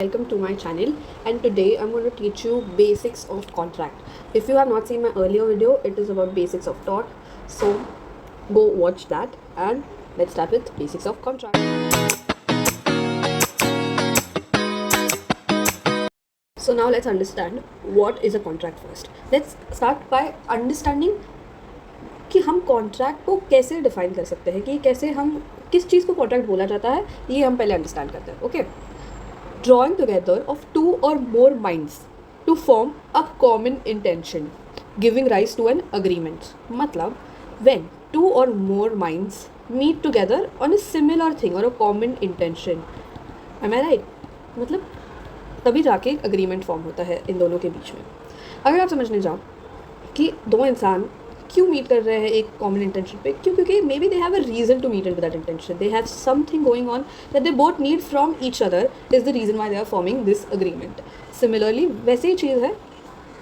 Welcome to my channel, and today I'm going to teach you basics of contract. If you have not seen my earlier video, it is about basics of tort. So go watch that and let's start with basics of contract. So now let's understand what is a contract first. Let's start by understanding कि हम contract को कैसे define कर सकते हैं, कि कैसे हम किस चीज़ को कॉन्ट्रैक्ट बोला जाता है, ये हम पहले अंडरस्टैंड करते हैं. Okay, drawing together of two or more minds to form a common intention giving rise to an agreement. मतलब when two or more minds meet together on a similar thing or a common intention, am I right? मतलब तभी जाके एक agreement form होता है इन दोनों के बीच में. अगर आप समझने जाओ कि दो इंसान क्यों मीट कर रहे हैं एक कॉमन इंटेंशन पे, क्योंकि may be they have a reason to meet into that intention, they have something going on that they both need from each other is the reason why they are forming this agreement. Similarly वैसे ही चीज़ है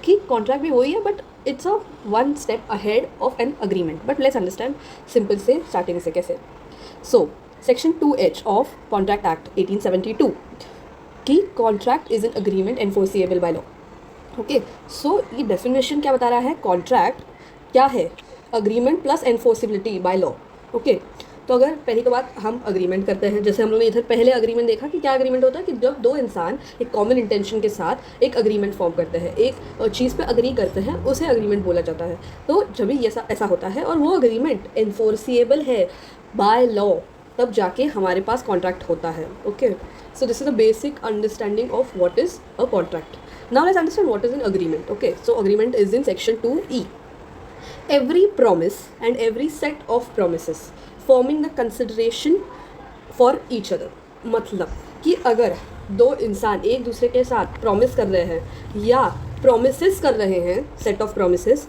कि contract भी वही है, but it's a one step ahead of an agreement. But let's understand simple से starting से कैसे. So section 2H of contract act 1872 की contract is an agreement enforceable by law. Okay, so ये डेफिनेशन क्या बता रहा है, कॉन्ट्रैक्ट क्या है, agreement plus enforceability by law. Okay, तो अगर पहली तो बात हम अग्रीमेंट करते हैं, जैसे हम लोगों ने इधर पहले अग्रीमेंट देखा कि क्या अग्रीमेंट होता है, कि जब दो इंसान एक कॉमन इंटेंशन के साथ एक अग्रीमेंट फॉर्म करते हैं, एक चीज़ पे अग्री करते हैं, उसे अग्रीमेंट बोला जाता है. तो जब भी ऐसा होता है और वो अग्रीमेंट एनफोर्सिएबल है बाय लॉ, तब जाके हमारे पास कॉन्ट्रैक्ट होता है. Okay, so this is the basic understanding of what is a contract. Now let's understand what is an agreement. Okay, so agreement is in section 2E. Every promise and every set of promises forming the consideration for each other. मतलब कि अगर दो इंसान एक दूसरे के साथ promise कर रहे हैं या प्रोमिसेस कर रहे हैं, सेट ऑफ प्रोमिसेस,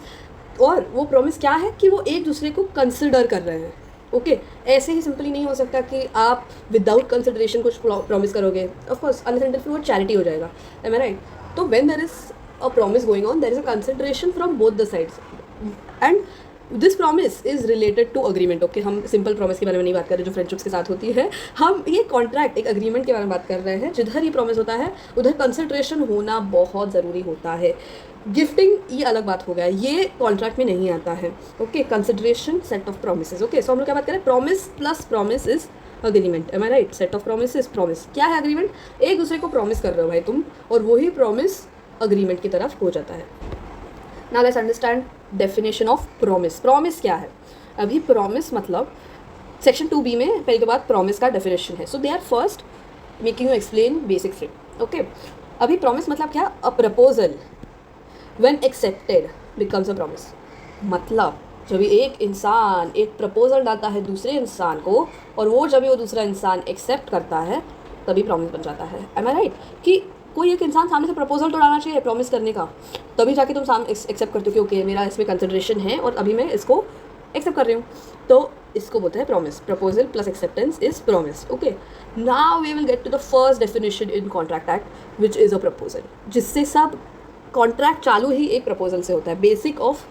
और वो प्रॉमिस क्या है कि वो एक दूसरे को कंसिडर कर रहे हैं. ओके, ऐसे ही सिंपली नहीं हो सकता कि आप विदाउट कंसिडरेशन कुछ प्रॉमिस करोगे. ऑफकोर्स अनसेंटेड फिर वो चैरिटी हो जाएगा. Am I right? तो when there is a promise going on, there is a consideration from both the sides, and this promise is related to agreement. Okay, हम simple promise के बारे में नहीं बात कर रहे जो फ्रेंडशिप्स के साथ होती है, हम ये कॉन्ट्रैक्ट एक अग्रीमेंट के बारे में बात कर रहे हैं. जिधर ही प्रॉमिस होता है उधर कंसिडरेशन होना बहुत ज़रूरी होता है. गिफ्टिंग ये अलग बात हो गया, ये कॉन्ट्रैक्ट में नहीं आता है. Okay, consideration, set of promises. Okay, so हम लोग क्या बात करें, promise plus promise is agreement. Am I right? Set of promise is promise. क्या है अग्रीमेंट? एक दूसरे को प्रॉमिस कर रहे हो भाई तुम, और वही प्रॉमिस अग्रीमेंट की तरफ हो जाता है. Now let's understand definition of promise. Promise क्या है? अभी प्रॉमिस मतलब सेक्शन 2B में पहली तो बात प्रॉमिस का डेफिनेशन है. So they are first making you explain basic thing. Okay, अभी प्रॉमिस मतलब क्या, a proposal when accepted becomes a promise. मतलब जब एक इंसान एक प्रपोजल डालता है दूसरे इंसान को, और वो जब वो दूसरा इंसान एक्सेप्ट करता है, तभी प्रॉमिस बन जाता है. M I right? कि कोई एक इंसान सामने से प्रपोजल तो डालना चाहिए प्रॉमिस करने का, तभी जाके तुम सामने एक्सेप्ट करते हो कि ओके मेरा इसमें कंसिडरेशन है और अभी मैं इसको एक्सेप्ट कर रही हूँ. तो इसको बोलते हैं promise. Proposal plus acceptance is promise. Okay, now we will get to the first definition in contract act which is a proposal, जिससे सब कॉन्ट्रैक्ट चालू ही एक प्रपोजल से होता है. बेसिक ऑफ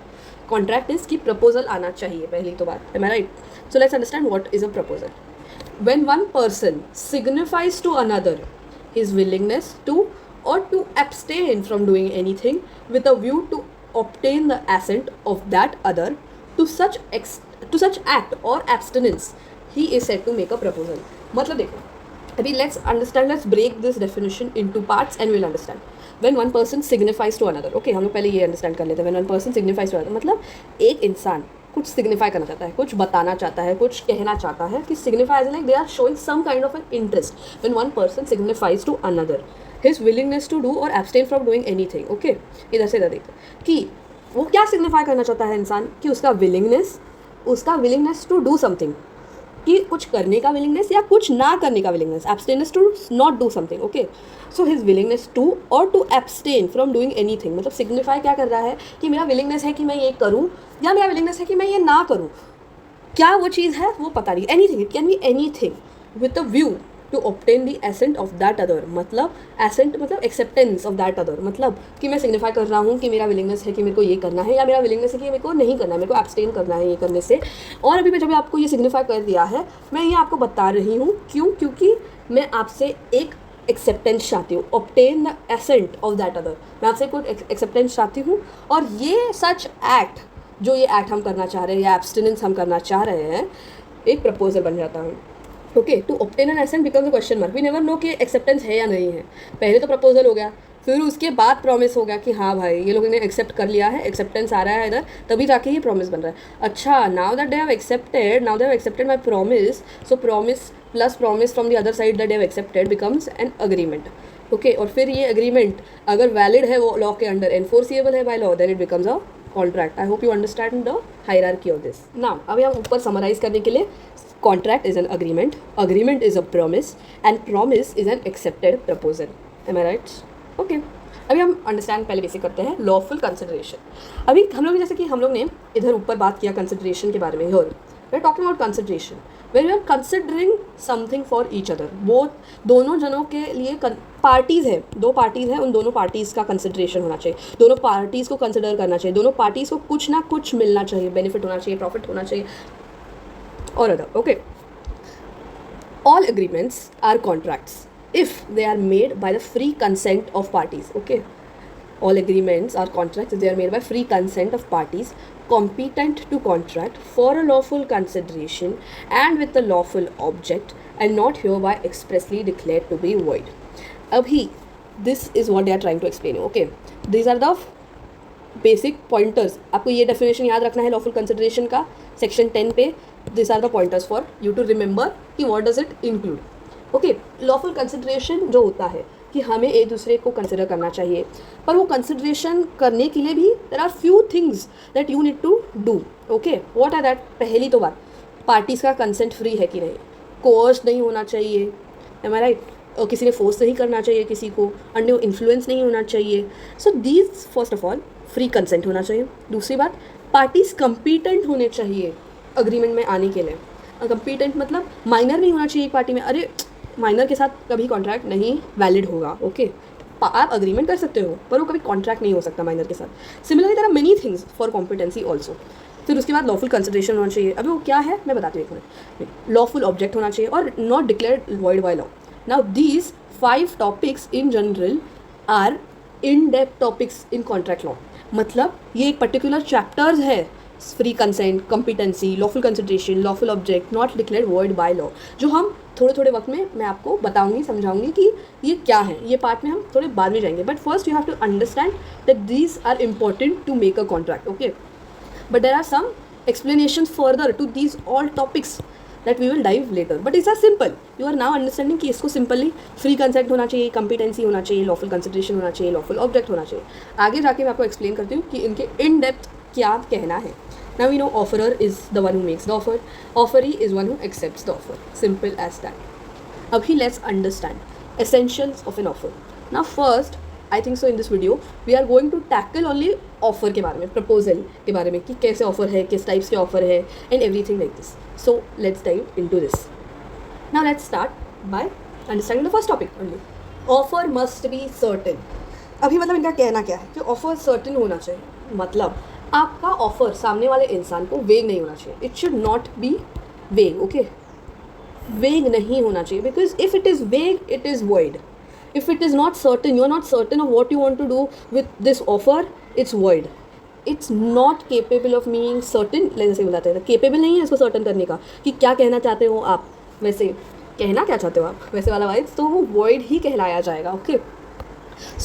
कॉन्ट्रैक्ट इज कि प्रपोजल आना चाहिए, पहली तो बात. Am I right? So let's understand what is a proposal. When one person signifies to another his willingness to or to abstain from doing anything with a view to obtain the assent of that other to such act or abstinence, he is said to make a proposal. मतलब देखो, अभी let's break this definition into parts and we'll understand. When one person signifies to another, okay, हम लोग पहले ये understand कर लेते हैं. When one person signifies to another मतलब एक इंसान कुछ सिग्निफाई करना चाहता है, कुछ बताना चाहता है, कुछ कहना चाहता है, कि signify like they are showing some kind of an interest. When one person signifies to another his willingness to do और abstain from doing anything. Okay, इधर से इधर देखो कि वो क्या सिग्निफाई करना चाहता है इंसान, कि उसका विलिंगनेस टू डू समथिंग, कि कुछ करने का विलिंगनेस या कुछ ना करने का willingness. Abstinence to not do something. Okay, so his willingness to और to abstain from doing anything, मतलब सिग्निफाई क्या कर रहा है कि मेरा विलिंगनेस है कि मैं ये करूँ, या मेरा विलिंगनेस है कि मैं ये ना करूँ. क्या वो चीज़ है वो पता नहीं. Anything, it can be anything with a view to obtain the assent of that other. मतलब एसेंट मतलब एक्सेप्टेंस ऑफ दैट अदर, मतलब कि मैं सिग्निफाई कर रहा हूँ कि मेरा विलिंगनेस है कि मेरे को ये करना है, या मेरा विलिंगनेस है कि मेरे को नहीं करना है, मेरे को एब्सटेन करना है ये करने से. और अभी मैं जब आपको ये सिग्निफाई कर दिया है, मैं ये आपको बता रही हूँ क्यों, क्योंकि मैं आपसे एक एक्सेप्टेंस चाहती हूँ, obtain the assent of that other, मैं आपसे कुछ एक्सेप्टेंस चाहती हूँ, और ये सच एक्ट, जो ये एक्ट हम करना चाह रहे हैं या एब्सटिनेंस हम करना चाह रहे हैं, एक प्रपोजल बन जाता है. Okay, to obtain an assent becomes a question mark. We never know कि एक्सेप्टेंस है या नहीं है. पहले तो प्रपोजल हो गया, फिर उसके बाद प्रॉमिस हो गया कि हाँ भाई ये लोगों ने एक्सेप्ट कर लिया है, एक्सेप्टेंस आ रहा है इधर, तभी जाके ही प्रॉमिस बन रहा है. अच्छा, now that they have accepted my promise, so promise plus promise from the other side that they have accepted becomes an agreement. Okay, और फिर ये अग्रीमेंट अगर वैलिड है, वो लॉ के अंडर एनफोर्सिएबल है by law, then it becomes a contract. I hope you understand the hierarchy of this. Now अभी हम ऊपर समराइज करने के लिए, contract is an agreement is a promise, and promise is an accepted proposal. Am I right? Okay. अभी हम understand पहले basic करते हैं लॉफुल कंसिडरेशन. अभी हम लोग जैसे कि हम लोग ने इधर ऊपर बात किया कंसिडरेशन के बारे में. We are talking about consideration when we are considering something for each other. Both दोनों जनों के लिए पार्टीज़ है, दो पार्टीज़ हैं, उन दोनों पार्टीज़ का कंसिडरेशन होना चाहिए, दोनों पार्टीज़ को कंसिडर करना चाहिए, दोनों पार्टीज़ को कुछ ना कुछ मिलना चाहिए, बेनिफिट होना चाहिए, प्रॉफिट होना चाहिए or other. Okay, all agreements are contracts if they are made by the free consent of parties. Okay, all agreements are contracts if they are made by free consent of parties competent to contract for a lawful consideration and with a lawful object and not hereby expressly declared to be void. Abhi, this is what they are trying to explain. Okay, these are the basic pointers. आपको ये definition याद रखना है lawful consideration का, section 10 पे. This are the pointers for you to remember कि what does it include. Okay, lawful consideration जो होता है कि हमें एक दूसरे को कंसिडर करना चाहिए, पर वो कंसिडरेशन करने के लिए भी there are few things that you need to do. Okay, what are that? पहली तो बात, पार्टीज़ का कंसेंट फ्री है कि नहीं, कोर्स नहीं होना चाहिए. M I right? और किसी ने फोर्स नहीं करना चाहिए किसी को, अंडर इन्फ्लुएंस नहीं होना चाहिए. So these first of all free consent होना चाहिए. दूसरी बात, पार्टीज कंपीटेंट होने चाहिए अग्रीमेंट में आने के लिए. कंपीटेंट मतलब माइनर नहीं होना चाहिए एक पार्टी में. अरे माइनर के साथ कभी कॉन्ट्रैक्ट नहीं वैलिड होगा. ओके, आप अग्रीमेंट कर सकते हो पर वो कभी कॉन्ट्रैक्ट नहीं हो सकता माइनर के साथ. Similarly there are many things for competency also. फिर उसके बाद लॉफुल कंसिडरेशन होना चाहिए. अभी वो क्या है मैं बताती हूँ एक मिनट. लॉफुल ऑब्जेक्ट होना चाहिए और not declared void by law. Now these 5 topics in general are in depth topics in contract law. मतलब ये एक पर्टिकुलर चैप्टर्स है, free consent, competency, lawful consideration, lawful object, not declared void by law, जो हम थोड़े थोड़े वक्त में मैं आपको बताऊंगी, समझाऊंगी कि ये क्या है. ये पार्ट में हम थोड़े बाद में जाएंगे, but first you have to understand that these are important to make a contract. Okay, but there are some explanations further to these all topics that we will dive later, but it's as simple. You are now understanding कि इसको simply free consent होना चाहिए, competency होना चाहिए, lawful consideration होना चाहिए, lawful object होना चाहिए. आगे जाके मैं आपको एक्सप्लेन करती हूँ कि इनके इन डेप्थ क्या कहना है. Now we know offerer is the one who makes the offer, offeree is one who accepts the offer. Simple as that. Abhi let's understand essentials of an offer. Now first I think so in this video we are going to tackle only offer के बारे में, proposal के बारे में कि कैसे offer है, किस types के offer है and everything like this. So let's dive into this. Now let's start by understanding the first topic only. Offer must be certain. अभी मतलब इनका कहना क्या है कि ऑफर सर्टेन होना चाहिए. मतलब आपका ऑफर सामने वाले इंसान को वेग नहीं होना चाहिए. इट शुड नॉट बी वेग. ओके, वेग नहीं होना चाहिए, बिकॉज इफ इट इज़ वेग it is void. If it is not certain, you are not certain of what you want to do with this offer, it's void. It's not capable of being certain. जैसे बताते हैं capable नहीं है इसको certain करने का कि क्या कहना चाहते हो आप, वैसे कहना क्या चाहते हो आप, वैसे वाला वाइज, तो वो void ही कहलाया जाएगा. Okay,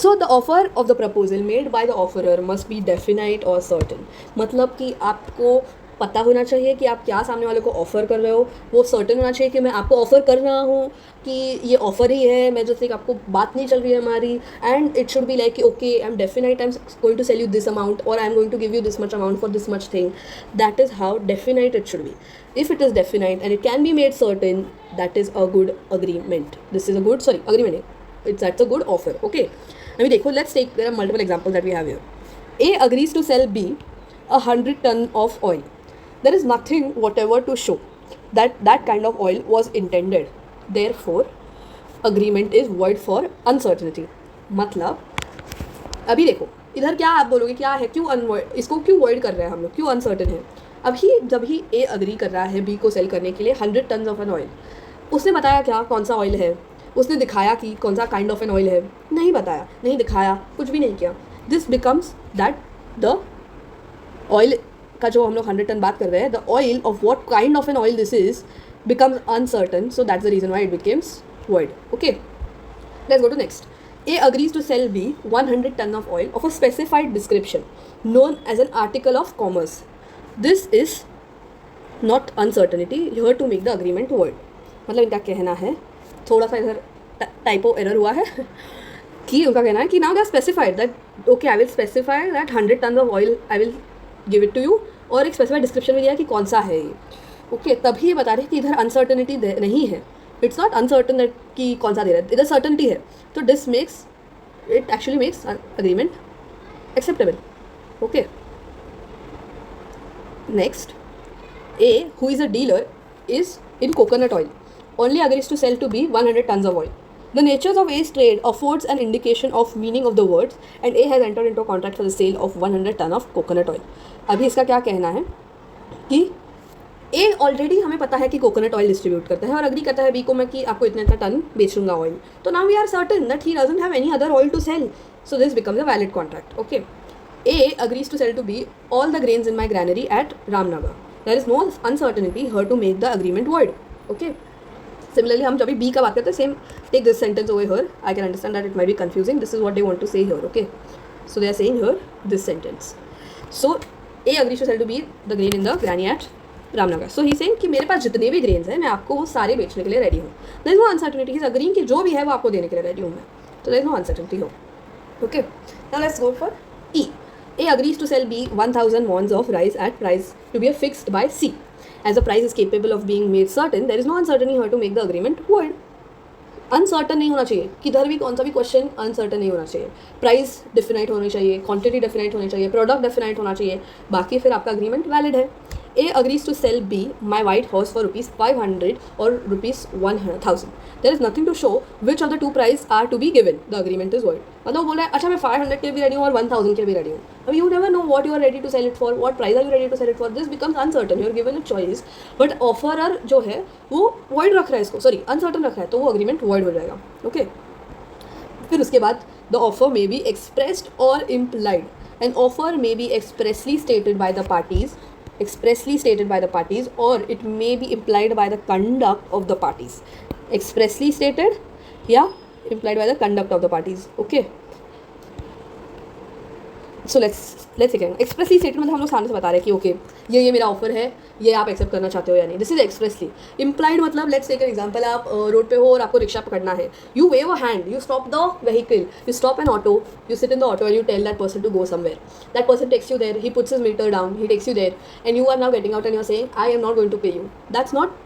so the offer of the proposal made by the offerer must be definite or certain. मतलब कि आपको पता होना चाहिए कि आप क्या सामने वाले को ऑफ़र कर रहे हो. वो सर्टेन होना चाहिए कि मैं आपको ऑफ़र कर रहा हूँ कि ये ऑफ़र ही है, मैं जैसे कि आपको बात नहीं चल रही है हमारी. And it should be like okay I am definite, I am going to sell you this amount और I am going to give you this much amount for this much thing. That is how definite it should be. If it is definite and it can be made certain, that is a good agreement. This is a good agreement, it's that's a good offer. Okay, अभी देखो, let's take there are multiple example that we have here. A agrees to sell B 100 ton of oil. There is nothing whatever to show that that kind of oil was intended. Therefore, agreement is void for uncertainty. मतलब अभी देखो इधर क्या आप बोलोगे, क्या है, क्यों इसको क्यों void कर रहे हैं हम लोग, क्यों uncertain है. अभी जब ही A अग्री कर रहा है B को सेल करने के लिए 100 टन ऑफ एन ऑयल, उसने बताया क्या कौन सा ऑयल है, उसने दिखाया कि कौन सा काइंड ऑफ एन ऑयल है, नहीं बताया, नहीं दिखाया, कुछ भी नहीं किया, this becomes that the oil का जो हम लोग 100 टन बात कर रहे हैं, the oil of what kind of an oil this is becomes uncertain, so that's the reason why it becomes void. Okay, let's go to next. A agrees to sell B 100 ton of oil of a specified description known as an article of commerce. This is not uncertainty here to make the agreement void. मतलब इनका कहना है, थोड़ा सा इधर typo error हुआ है कि उनका कहना है कि now they are specified that okay I will specify that 100 tons of oil I will give it to you, और एक स्पेसिफाइड डिस्क्रिप्शन में दिया कि कौन सा है ये. ओके, तभी ये बता रहे हैं कि इधर अनसर्टनिटी नहीं है. इट्स नॉट अनसर्टन दैट कि कौन सा दे रहा है, इधर सर्टनिटी है. तो this makes it actually makes agreement acceptable. Okay, next. A, who is a dealer, is in coconut oil, only agrees to sell to B 100 tons of oil. The natures of A's trade affords an indication of meaning of the words, and A has entered into a contract for the sale of 100 ton of coconut oil. अभी इसका क्या कहना है कि ए already हमें पता है कि कोकोनट ऑयल डिस्ट्रीब्यूट करता है और अग्री करता है बी को मैं कि आपको इतना इतना टन बेच दूंगा ऑयल. तो now we are certain that he doesn't have any other oil to sell, so this becomes a valid contract. Okay, A agrees to sell to B all the grains in my granary at Ramnagar. There is no uncertainty here to make the agreement void. Okay, similarly हम जब भी B का बात करते हैं, same take this sentence over here. I can understand that it might be confusing. This is what they want to say here. Okay, so they are saying here this sentence. So A agrees to sell to B the grain in the granary at Ramnagar. So he saying कि मेरे पास जितने भी grains हैं मैं आपको वो सारे बेचने के लिए रेडी हूँ. There is no uncertainty. He is agreeing कि जो भी है वो आपको देने के लिए रेडी हूँ मैं. तो देयर इज नो अनसर्टनिटी हो. Okay, now let's go for E. A agrees to sell B 1000 mons of rice at price to be fixed by C. As the price is capable of being made certain, there is no uncertainty here to make the agreement void. Uncertain नहीं होना चाहिए, किधर भी कौन सा भी question uncertain नहीं होना चाहिए. प्राइस डिफिनाइट होनी चाहिए, क्वांटिटी डिफिनाइट होनी चाहिए, प्रोडक्ट डिफिनाइट होना चाहिए, बाकी फिर आपका अग्रीमेंट वैलिड है. A agrees to sell B my white horse for rupees 500 or rupees 1000. There is nothing to show which of the two price are to be given. The agreement is void. मतलब वो बोल रहा है अच्छा मैं 500 के भी रेडी हूँ और 1000 के भी रेडी हूँ. अब you never know what you are ready to sell it for, what price are you ready to sell it for. This becomes uncertain. You are given a choice, but offerer जो है वो void रख रहा है इसको, sorry uncertain रख रहा है, तो वो agreement void हो जाएगा. Okay. फिर उसके बाद the offer may be expressed or implied. An offer may be expressly stated by the parties, or it may be implied by the conduct of the parties. Expressly stated या implied by the conduct of the parties. Okay, so let's again expressly stated मतलब हम लोग सामने से बता रहे हैं कि ओके ये मेरा ऑफर है, ये आप एक्सेप्ट करना चाहते हो या नहीं. This is expressly. इम्प्लाइड मतलब लेट्स टेक एन एग्जांपल, आप रोड पे हो और आपको रिक्शा पकड़ना है. You wave a hand, you stop the vehicle, you stop an auto, you sit in the auto and you tell that person to go somewhere. That person takes you there, he puts his meter down, he takes you there and you are now getting out and you are saying I am not going to pay you. That's not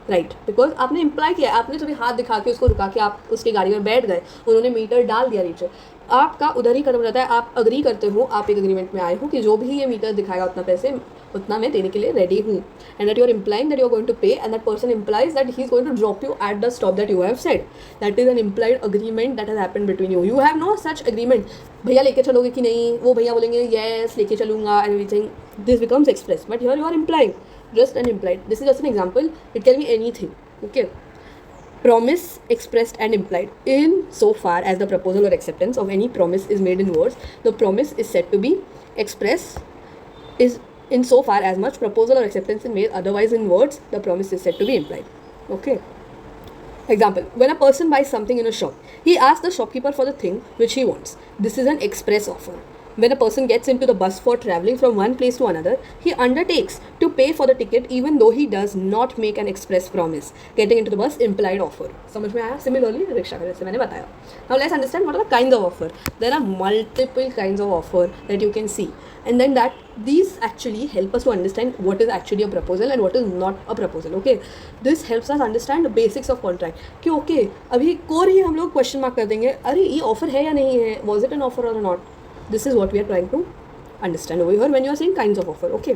right, because आपने imply किया, आपने तभी हाथ दिखा के उसको रुका के आप उसकी गाड़ी में बैठ गए, उन्होंने मीटर डाल दिया नीचे. आपका उधर ही कदम रहता है, आप अग्री करते हो, आप एक एग्रीमेंट में आए हो कि जो भी ये मीटर दिखाएगा उतना पैसे उतना मैं देने के लिए रेडी हूँ. And that you are implying that you are going to pay and that person implies that he is going to drop you at the stop that you have said. That is an implied agreement that has happened between you. You have no such agreement. भैया लेके चलोगे कि नहीं, वो भैया बोलेंगे yes लेके चलूँगा and everything. This becomes express, but here you are implying just an implied. This is just an example. It can be anything. Okay. Promise expressed and implied. In so far as the proposal or acceptance of any promise is made in words, the promise is said to be express. Is in so far as much proposal or acceptance is made otherwise in words, the promise is said to be implied. Okay. Example: when a person buys something in a shop, he asks the shopkeeper for the thing which he wants. This is an express offer. When a person gets into the bus for traveling from one place to another, he undertakes to pay for the ticket even though he does not make an express promise. Getting into the bus, implied offer. समझ में आया? Similarly, rickshaw का जैसे मैंने बताया. Now let's understand what are the kinds of offer. There are multiple kinds of offer that you can see, and then that these actually help us to understand what is actually a proposal and what is not a proposal. Okay, this helps us understand the basics of contract. कि okay, अभी core ही हम लोग question mark कर देंगे, अरे ये offer है या नहीं है, was it an offer or not. This is what we are trying to understand over here when you are saying kinds of offer. Okay,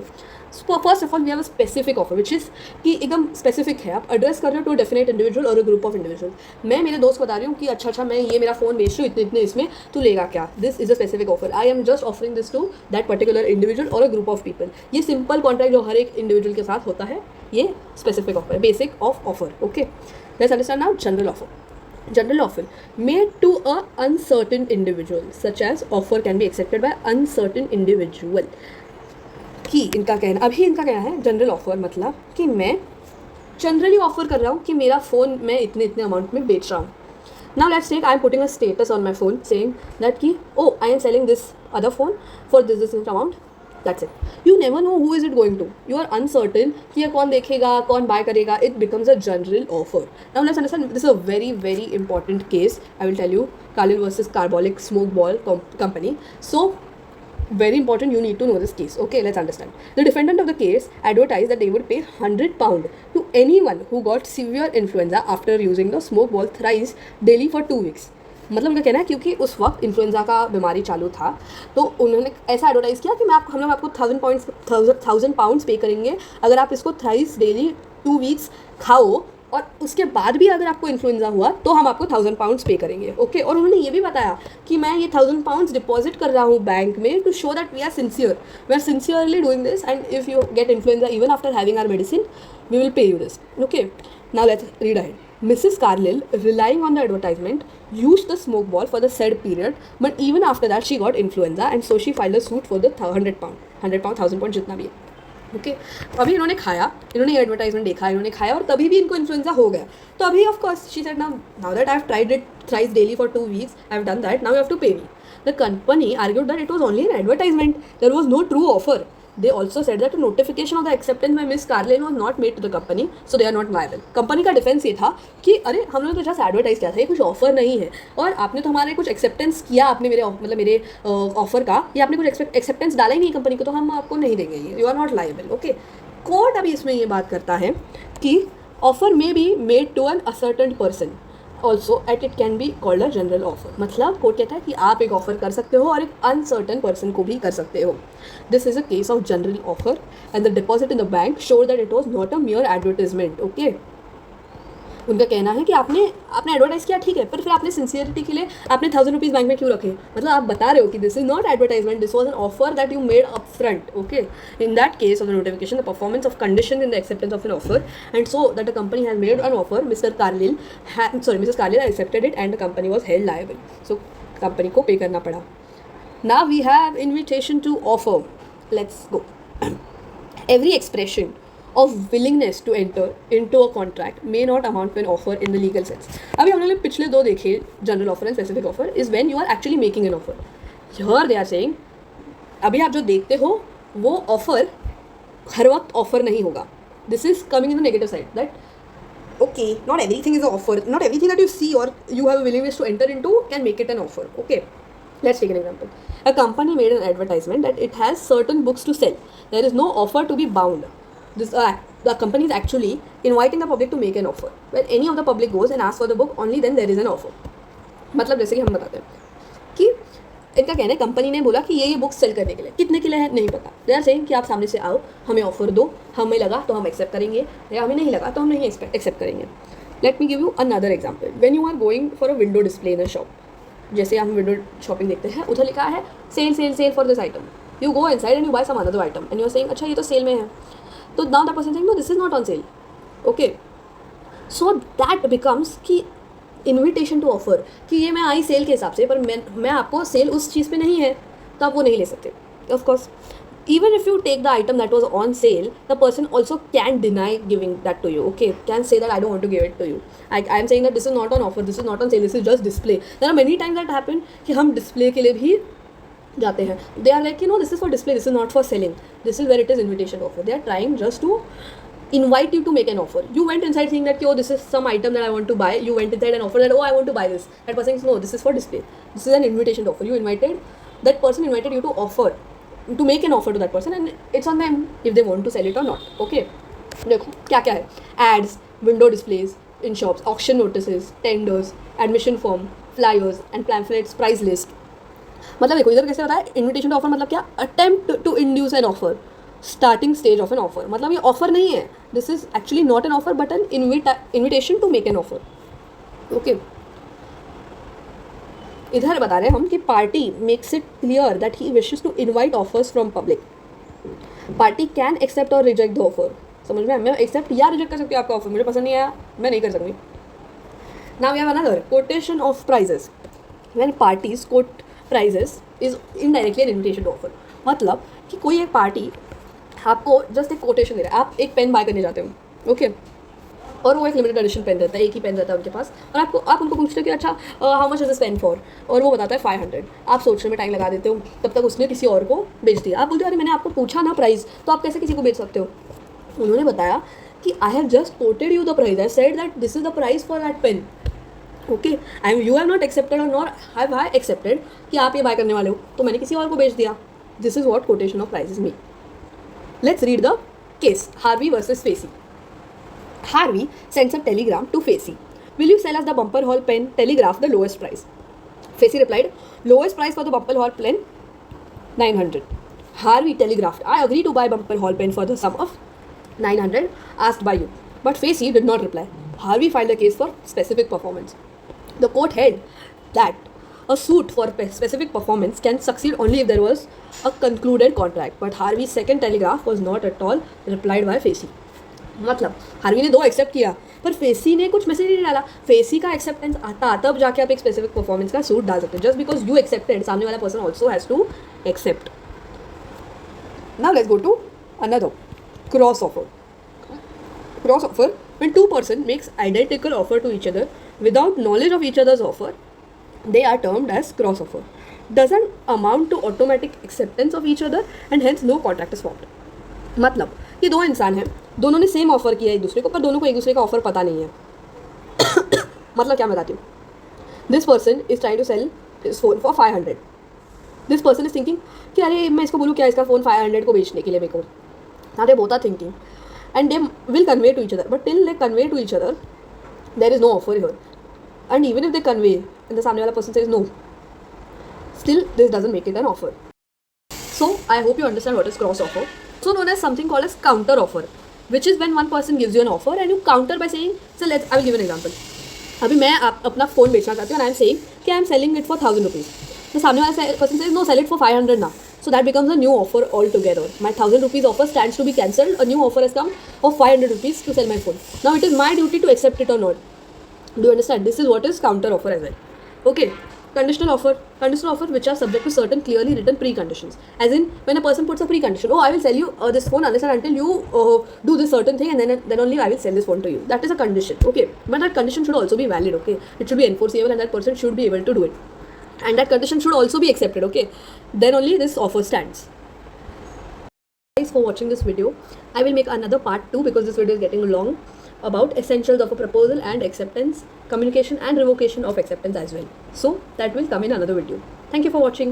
so first of all we have a specific offer which is कि एकदम specific है, आप address कर रहे हो to definite individual or a group of individual. मैं मेरे दोस्त को बता रही हूँ कि अच्छा मैं ये मेरा फ़ोन बेच रही हूँ इतने इसमें, तू लेगा क्या. This is a specific offer. I am just offering this to that particular individual or a group of people. ये सिंपल कॉन्ट्रैक्ट जो हर एक इंडिविजुअल के साथ होता है, ये स्पेसिफिक ऑफर है, basic of offer. Okay, let's understand now general offer. General offer made to a uncertain individual, such as offer can be accepted by uncertain individual. कि इनका कहना है जनरल ऑफर मतलब कि मैं जनरली ऑफर कर रहा हूँ कि मेरा फ़ोन मैं इतने अमाउंट में बेच रहा हूँ. Now let's take I am putting a status on my phone saying that कि oh I am selling this other phone for this amount. That's it. You never know who is it going to. You are uncertain कि ये कौन देखेगा, कौन buy करेगा. It becomes a general offer. Now let's understand. This is a very very important case. I will tell you. Carlyle versus Carbolic Smoke Ball Company. So very important, you need to know this case. Okay, let's understand. The defendant of the case advertised that they would pay £100 to anyone who got severe influenza after using the smoke ball thrice daily for 2 weeks. मतलब उनका कहना है क्योंकि उस वक्त influenza का बीमारी चालू था तो उन्होंने ऐसा एडवर्टाइज़ किया कि हम लोग आपको 1000 पाउंड्स पे करेंगे अगर आप इसको थ्राइस डेली 2 वीक्स खाओ और उसके बाद भी अगर आपको इन्फ्लुएंजा हुआ तो हम आपको 1000 पाउंड्स पे करेंगे. ओके और उन्होंने ये भी बताया कि मैं ये 1000 पाउंड्स डिपॉजिट कर रहा हूँ बैंक में to show that we are sincerely doing this and if you get influenza even after having our medicine we will pay you this. Okay now let's read ahead. Mrs. Carlyle, relying on the advertisement, used the smoke ball for the said period, but even after that she got influenza and so she filed a suit for the 100 pound 1000 pound जितना भी है. Okay अभी इन्होंने खाया, इन्होंने advertisement देखा, इन्होंने खाया और तभी भी इनको इन्फ्लुएंजा हो गया तो अभी of course she said now that I have tried it thrice daily for 2 weeks, I have done that, now you have to pay me. The company argued that it was only an advertisement, there was no true offer. They also said that a notification of the acceptance by Miss Carlyle was not made to the company, so they are not liable. Company का defence ये था कि अरे हम लोगों ने तो just advertise किया था, ये कुछ ऑफर नहीं है और आपने तो हमारे कुछ एक्सेप्टेंस किया, आपने मेरे ऑफर का या आपने कुछ एक्सेप्टेंस डाला ही नहीं कंपनी को तो हम आपको नहीं देंगे, you are not liable. Okay court अभी इसमें ये बात करता है कि offer may be made to an ascertain person also at it can be called a general offer. मतलब कोर्ट कहता है कि आप एक ऑफर कर सकते हो और एक अनसर्टन पर्सन को भी कर सकते हो. This is a case of general offer and the deposit in the bank showed that it was not a मियर advertisement. Okay उनका कहना है कि आपने एडवर्टाइज किया ठीक है पर फिर आपने सिंसियरिटी के लिए आपने 1000 रुपीज़ बैंक में क्यों रखे. मतलब आप बता रहे हो कि this is not advertisement, this was an offer that you made up front. Okay in that case of the notification the performance of condition in the acceptance of an offer and so that the company has made an offer Mrs Carlill accepted it and the company was held liable. So company को pay करना पड़ा. Now we have invitation to offer. Let's go. Every expression of willingness to enter into a contract may not amount to an offer in the legal sense. अभी हमने पिछले दो देखे general offer and specific offer is when you are actually making an offer. Here they are saying अभी आप जो देखते हो वो ऑफर हर वक्त ऑफर नहीं होगा. This is coming in the negative side that okay not everything is offer, not everything that you see or you have a willingness to enter into can make it an offer. Okay let's take an example. A company made an advertisement that it has certain books to sell. There is no offer to be bound. The company is actually inviting the public to make an offer. When any of the public goes and asks for the book, only then there is an offer. मतलब जैसे कि हम बताते हैं कि इनका कहना है कंपनी ने बोला कि ये बुक्स सेल करने के लिए, कितने के लिए है नहीं पता. दे आर सेइंग कि आप सामने से आओ, हमें ऑफर दो, हमें लगा तो हम एक्सेप्ट करेंगे या हमें नहीं लगा तो हम नहीं एक्सेप्ट करेंगे. Let me give you another example. When you are going for a window display in a shop, जैसे हम विंडो शॉपिंग देखते हैं उधर लिखा है sale sale sale for this item. You go inside and you buy some another item and you are saying अच्छा ये तो सेल में है. तो now the person saying no this is not on sale. Okay so that becomes कि invitation to offer कि ये मैं आई सेल के हिसाब से पर मैं आपको सेल उस चीज़ पे नहीं है तो आप वो नहीं ले सकते. Of course even if you take the item that was on sale the person also can deny giving that to you. Okay can say that I don't want to give it to you. I am saying that this is not on offer, this is not on sale, this is just display. There are many times that happen कि हम display के लिए भी जाते हैं. They are like you know this is for display, this is not for selling, this is where it is invitation offer. They are trying just to invite you to make an offer. You went inside thinking that oh this is some item that I want to buy. You went inside and offered that oh I want to buy this. That person says no this is for display. This is an invitation to offer. You invited, that person invited you to offer, to make an offer to that person and it's on them if they want to sell it or not. Okay देखो क्या क्या है. Ads, window displays in shops, auction notices, tenders, admission form, flyers and pamphlets, price list. मतलब देखो इधर कैसे होता है इन्विटेशन टू ऑफर मतलब क्या, attempt to induce an offer, starting stage of an offer. मतलब ये ऑफर नहीं है, this is actually not an offer but an invitation to make an offer. Okay इधर बता रहे हैं हम कि party makes it clear that he wishes to invite offers from public. Party can accept or reject the offer. समझ में, मैं accept या रिजेक्ट कर सकती हूँ आपका ऑफर, मुझे पसंद नहीं आया मैं नहीं कर सकती. Now we have another quotation of prices. When parties quote prices is indirectly an invitation to offer. मतलब कि कोई एक पार्टी आपको जस्ट एक कोटेशन दे रहा है, आप एक पेन बाय करने जाते हो, ओके, और वो एक लिमिटेड एडिशन पेन रहता है, एक ही पेन रहता है उनके पास, और आप उनको पूछते हो कि अच्छा how much is this pen for, और वो बताता है 500. आप सोचने में टाइम लगा देते हो, तब तक उसने किसी और को बेच दिया. आप बोलते हो अरे मैंने आपको पूछा ना प्राइस, तो आप कैसे किसी को बेच सकते हो. उन्होंने बताया कि I have just coated you the price, I said that this is the price for that pain, okay, you have not accepted और नॉर हैव आई एक्सेप्टेड कि आप ये बाय करने वाले हो, तो मैंने किसी और को बेच दिया. This is what quotation of prices mean. Let's read the case Harvey versus facie. Harvey sends a telegram to Facey. Will you sell us the bumper hall pen? Telegraph the lowest price. Facey replied, lowest price for the bumper hall pen, 900. Harvey telegraphed, I agree to buy bumper hall pen for the sum of 900 asked by you. But Facey did not reply. Harvey filed a case for specific performance. The court held that a suit for specific performance can succeed only if there was a concluded contract. But Harvey's second telegraph was not at all replied by Facey. मतलब Harvey ने 2 accept किया, पर facie ने कुछ message नहीं डाला. Facie का acceptance आता तब जाके आप एक स्पेसिफिक परफॉर्मेंस का सूट डाल सकते हैं. जस्ट बिकॉज यू एक्सेप्टेड, सामने वाला person also has to accept. Now let's go to another cross offer. Cross offer when two person makes identical offer to each other without knowledge of each other's offer, they are termed as cross offer. Doesn't amount to automatic acceptance of each other and hence no contract is formed. मतलब ये 2 इंसान हैं, दोनों ने same offer किया एक दूसरे को, पर दोनों को एक दूसरे का ऑफर पता नहीं है. मतलब क्या मैं बताती हूँ. This person is trying to sell his phone for 500. This person is thinking कि अरे मैं इसको बोलूँ क्या इसका फ़ोन 500 को बेचने के लिए मेरे को. हाँ, they both are thinking and they will convey to each other, but till they convey to each other there is no offer here. And even if they convey and the सामने वाला person says no, still this doesn't make it an offer. So I hope you understand what is cross offer. So known as something called as counter offer, which is when one person gives you an offer and you counter by saying, so I will give an example. अभी मैं अपना phone बेचना चाहती हूँ and I am saying कि I am selling it for 1,000 rupees. तो सामने वाला person says no, sell it for 500 now. So that becomes a new offer altogether. My 1,000 rupees offer stands to be cancelled. A new offer has come of 500 rupees to sell my phone. Now it is my duty to accept it or not. Do you understand? This is what is counter offer as well. Okay. Conditional offer which are subject to certain clearly written preconditions. As in, when a person puts a precondition, oh, I will sell you this phone unless and until you do this certain thing, and then only I will sell this phone to you. That is a condition, okay. But that condition should also be valid, okay. It should be enforceable, and that person should be able to do it. And that condition should also be accepted, okay. Then only this offer stands. Thanks for watching this video. I will make another part 2 because this video is getting long, about essentials of a proposal and acceptance, communication and revocation of acceptance as well. So that will come in another video. Thank you for watching.